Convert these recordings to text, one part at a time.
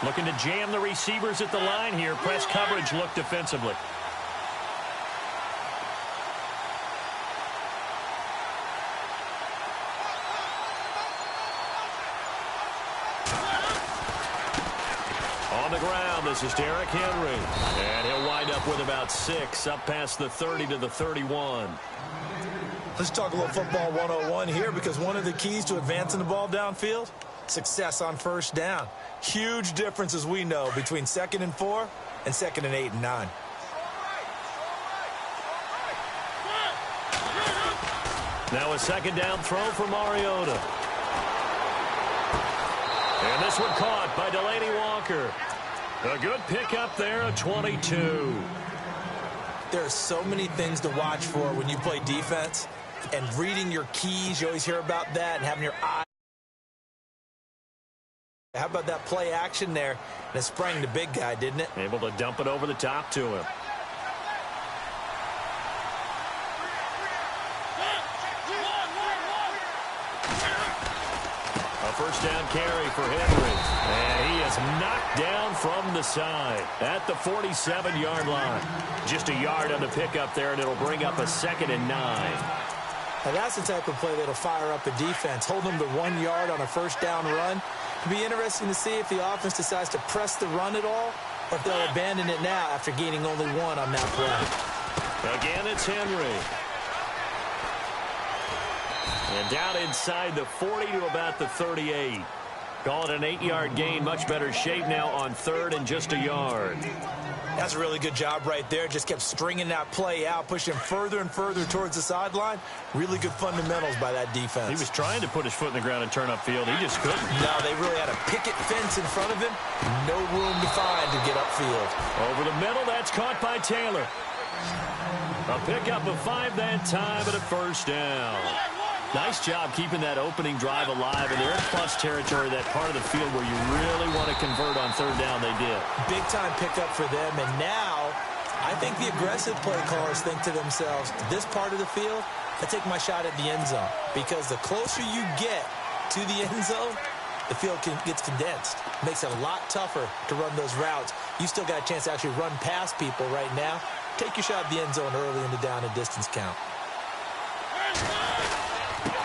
Looking to jam the receivers at the line here. Press coverage look defensively. On the ground, this is Derrick Henry. And he'll wind up with about 6, up past the 30 to the 31. Let's talk a little football 101 here, because one of the keys to advancing the ball downfield, success on first down. Huge difference, as we know, between 2nd and 4 and 2nd and 8 and 9. Now a 2nd down throw for Mariota. And this one caught by Delaney Walker. A good pickup there at 22. There are so many things to watch for when you play defense. And reading your keys, you always hear about that, and having your eye. How about that play action there? And it sprang the big guy, didn't it? Able to dump it over the top to him. A first down carry for Henry. And he is knocked down from the side at the 47-yard line. Just a yard on the pickup there, and it'll bring up a 2nd and 9. Now that's the type of play that'll fire up a defense. Hold them to 1 yard on a first down run. It'll be interesting to see if the offense decides to press the run at all, or if they'll abandon it now after gaining only 1 on that play. Again, it's Henry. And down inside the 40 to about the 38. Call it an 8-yard gain. Much better shape now on 3rd and just a yard. That's a really good job right there. Just kept stringing that play out, pushing further and further towards the sideline. Really good fundamentals by that defense. He was trying to put his foot in the ground and turn upfield. He just couldn't. No, they really had a picket fence in front of him. No room to find to get upfield. Over the middle, that's caught by Taylor. A pickup of 5 that time and a first down. Nice job keeping that opening drive alive, and they're in plus territory, that part of the field where you really want to convert on 3rd down. They did. Big-time pickup for them, and now I think the aggressive play callers think to themselves, this part of the field, I take my shot at the end zone, because the closer you get to the end zone, the field gets condensed. Makes it a lot tougher to run those routes. You still got a chance to actually run past people right now. Take your shot at the end zone early in the down and distance count.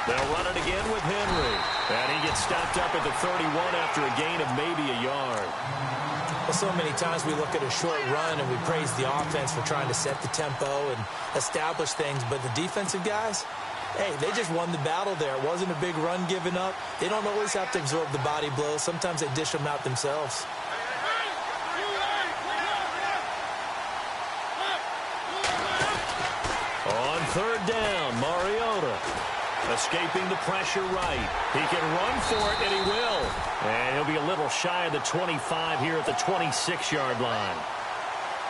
They'll run it again with Henry. And he gets stopped up at the 31 after a gain of maybe a yard. Well, so many times we look at a short run and we praise the offense for trying to set the tempo and establish things. But the defensive guys, hey, they just won the battle there. It wasn't a big run given up. They don't always have to absorb the body blows. Sometimes they dish them out themselves. On 3rd down, Mariota. Escaping the pressure right. He can run for it, and he will. And he'll be a little shy of the 25 here at the 26-yard line.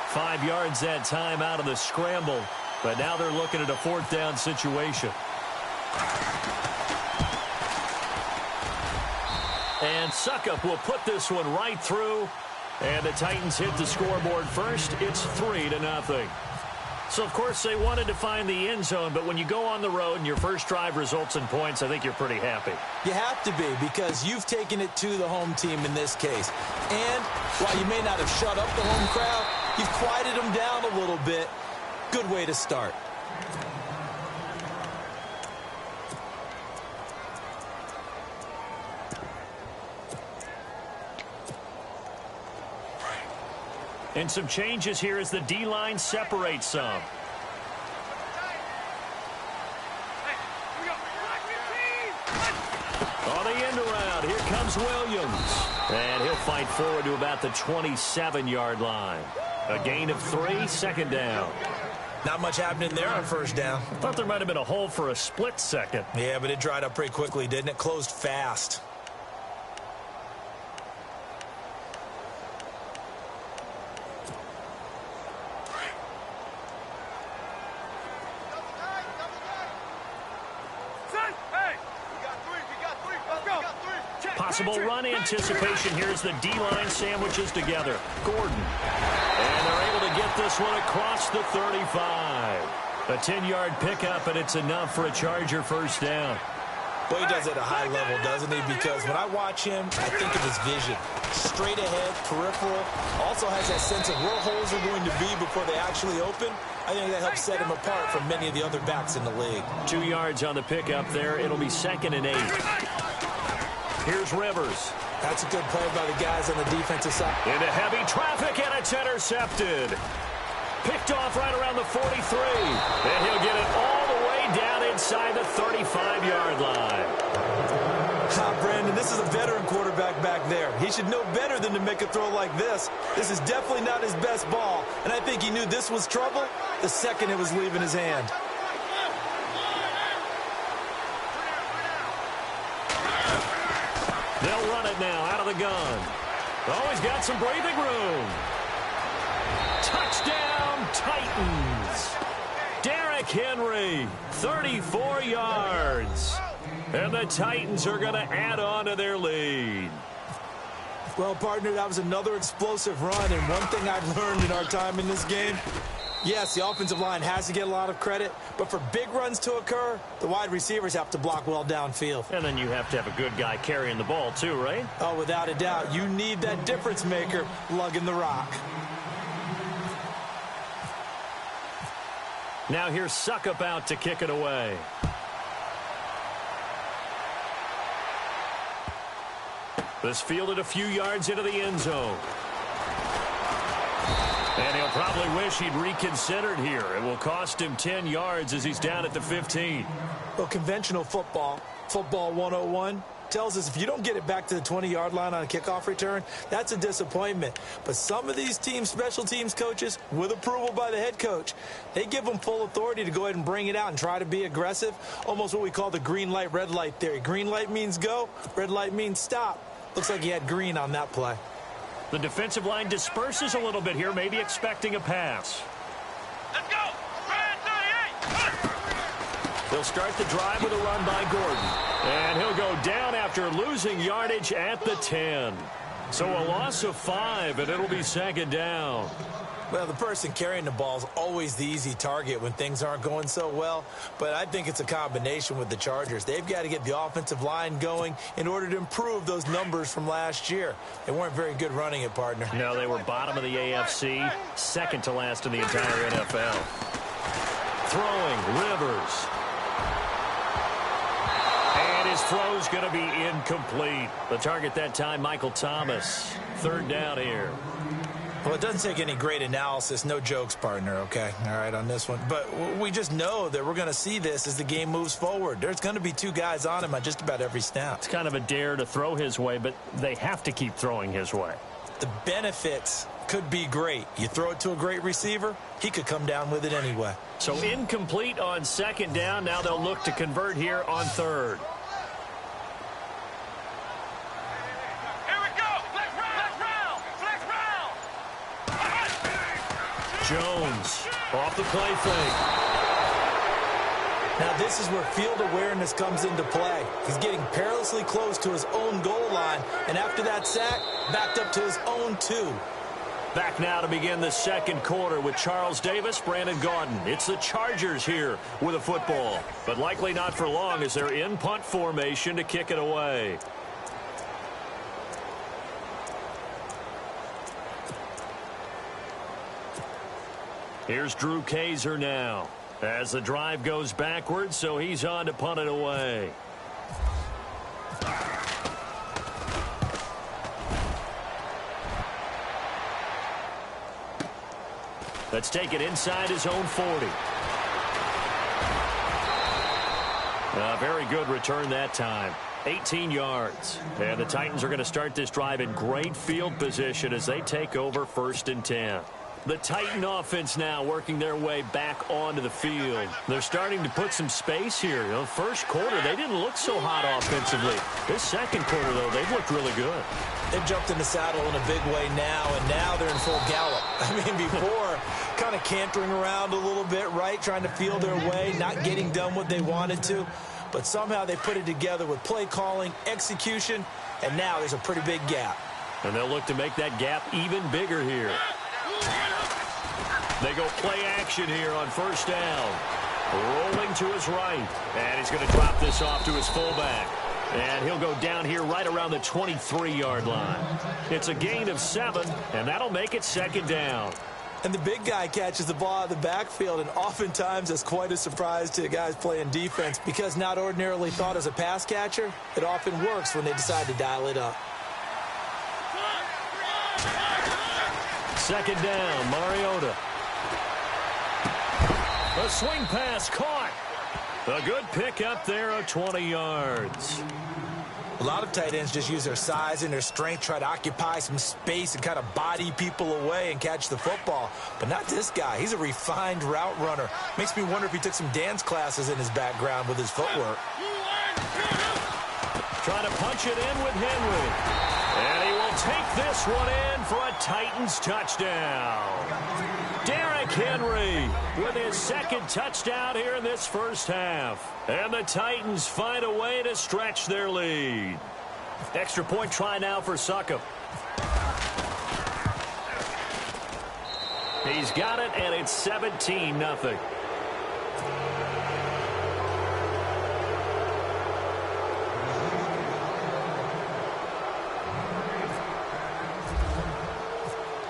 5 yards that time out of the scramble. But now they're looking at a 4th down situation. And Suckup will put this one right through. And the Titans hit the scoreboard first. It's 3-0. So, of course, they wanted to find the end zone, but when you go on the road and your first drive results in points, I think you're pretty happy. You have to be, because you've taken it to the home team in this case. And while you may not have shut up the home crowd, you've quieted them down a little bit. Good way to start. And some changes here as the D-line separates some. On the end around, here comes Williams. And he'll fight forward to about the 27-yard line. A gain of 3, 2nd down. Not much happening there on 1st down. I thought there might have been a hole for a split second. Yeah, but it dried up pretty quickly, didn't it? Closed fast. Possible run anticipation. Here's the D-line sandwiches together. Gordon. And they're able to get this one across the 35. A 10-yard pickup, and it's enough for a Charger 1st down. Well, he does it at a high level, doesn't he? Because when I watch him, I think of his vision. Straight ahead, peripheral. Also has that sense of where holes are going to be before they actually open. I think that helps set him apart from many of the other backs in the league. 2 yards on the pickup there. It'll be 2nd and 8. Here's Rivers. That's a good play by the guys on the defensive side. Into heavy traffic, and it's intercepted. Picked off right around the 43. And he'll get it all the way down inside the 35-yard line. Brandon, this is a veteran quarterback back there. He should know better than to make a throw like this. This is definitely not his best ball, and I think he knew this was trouble the second it was leaving his hand. They'll run it now out of the gun. Oh, he's got some breathing room. Touchdown, Titans. Derrick Henry, 34 yards. And the Titans are going to add on to their lead. Well, partner, that was another explosive run, and one thing I've learned in our time in this game, yes, the offensive line has to get a lot of credit, but for big runs to occur, the wide receivers have to block well downfield. And then you have to have a good guy carrying the ball too, right? Oh, without a doubt. You need that difference maker lugging the rock. Now here's Suckup out to kick it away. This fielded a few yards into the end zone. And he'll probably wish he'd reconsidered here. It will cost him 10 yards as he's down at the 15. Well, conventional football 101, tells us if you don't get it back to the 20-yard line on a kickoff return, that's a disappointment. But some of these teams, special teams coaches, with approval by the head coach, they give them full authority to go ahead and bring it out and try to be aggressive, almost what we call the green light, red light theory. Green light means go, red light means stop. Looks like he had green on that play. The defensive line disperses a little bit here, maybe expecting a pass. Let's go! They'll start the drive with a run by Gordon. And he'll go down after losing yardage at the 10. So a loss of 5, and it'll be 2nd down. Well, the person carrying the ball is always the easy target when things aren't going so well. But I think it's a combination with the Chargers. They've got to get the offensive line going in order to improve those numbers from last year. They weren't very good running it, partner. No, they were bottom of the AFC, second to last in the entire NFL. Throwing, Rivers. And his throw's going to be incomplete. The target that time, Michael Thomas. 3rd down here. Well, it doesn't take any great analysis. No jokes, partner, okay? All right, on this one. But we just know that we're going to see this as the game moves forward. There's going to be 2 guys on him on just about every snap. It's kind of a dare to throw his way, but they have to keep throwing his way. The benefits could be great. You throw it to a great receiver, he could come down with it anyway. So incomplete on 2nd down. Now they'll look to convert here on 3rd. Jones off the play fake. Now this is where field awareness comes into play. He's getting perilously close to his own goal line, and after that sack, backed up to his own 2. Back now to begin the 2nd quarter with Charles Davis, Brandon Gaudin. It's the Chargers here with a football, but likely not for long as they're in punt formation to kick it away. Here's Drew Kaiser now as the drive goes backwards, so he's on to punt it away. Let's take it inside his own 40. A very good return that time. 18 yards. And the Titans are going to start this drive in great field position as they take over 1st and 10. The Titan offense now working their way back onto the field. They're starting to put some space here. You know, 1st quarter, they didn't look so hot offensively. This 2nd quarter, though, they've looked really good. They've jumped in the saddle in a big way now, and now they're in full gallop. I mean, before, kind of cantering around a little bit, right, trying to feel their way, not getting done what they wanted to. But somehow they put it together with play calling, execution, and now there's a pretty big gap. And they'll look to make that gap even bigger here. They go play action here on 1st down. Rolling to his right. And he's going to drop this off to his fullback. And he'll go down here right around the 23-yard line. It's a gain of 7, and that'll make it second down. And the big guy catches the ball out of the backfield, and oftentimes it's quite a surprise to the guys playing defense because not ordinarily thought as a pass catcher, it often works when they decide to dial it up. Second down, Mariota. A swing pass caught. A good pickup there of 20 yards. A lot of tight ends just use their size and their strength, try to occupy some space and kind of body people away and catch the football. But not this guy. He's a refined route runner. Makes me wonder if he took some dance classes in his background with his footwork. Trying to punch it in with Henry. And he will take this one in for a Titans touchdown. Derrick Henry with his second touchdown here in this first half. And the Titans find a way to stretch their lead. Extra point try now for Succop. He's got it, and it's 17-0.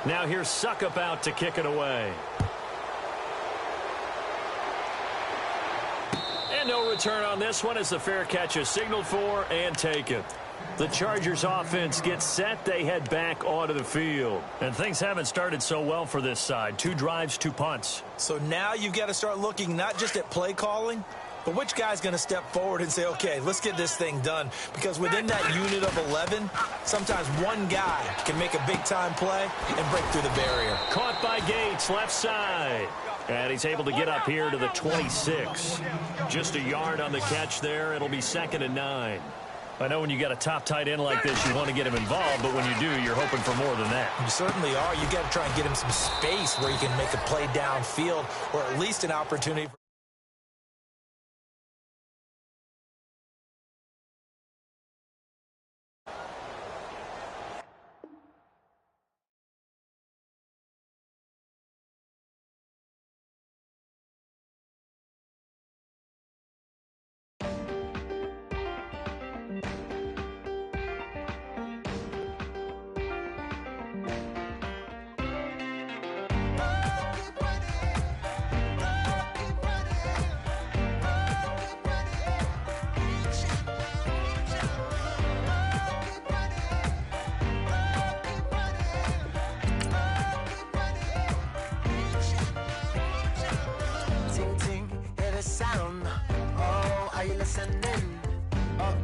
Now here's Succop out to kick it away. And no return on this one as the fair catch is signaled for and taken. The Chargers offense gets set. They head back onto the field. And things haven't started so well for this side. 2 drives, 2 punts. So now you've got to start looking not just at play calling, but which guy's going to step forward and say, okay, let's get this thing done? Because within that unit of 11, sometimes one guy can make a big-time play and break through the barrier. Caught by Gates, left side. And he's able to get up here to the 26. Just a yard on the catch there. It'll be 2nd and 9. I know when you got a top tight end like this, you want to get him involved, but when you do, you're hoping for more than that. You certainly are. You got to try and get him some space where he can make a play downfield or at least an opportunity.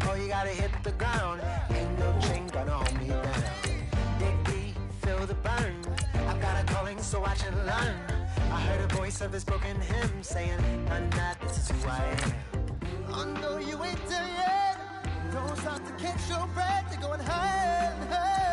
Oh, you gotta hit the ground. Ain't no chain gonna hold me down. Dig deep, feel the burn. I've got a calling, so watch and learn. I heard a voice of his broken hymn saying, "None that this is who I am." I know you ain't there yet. Don't stop to catch your breath. You're going higher and higher.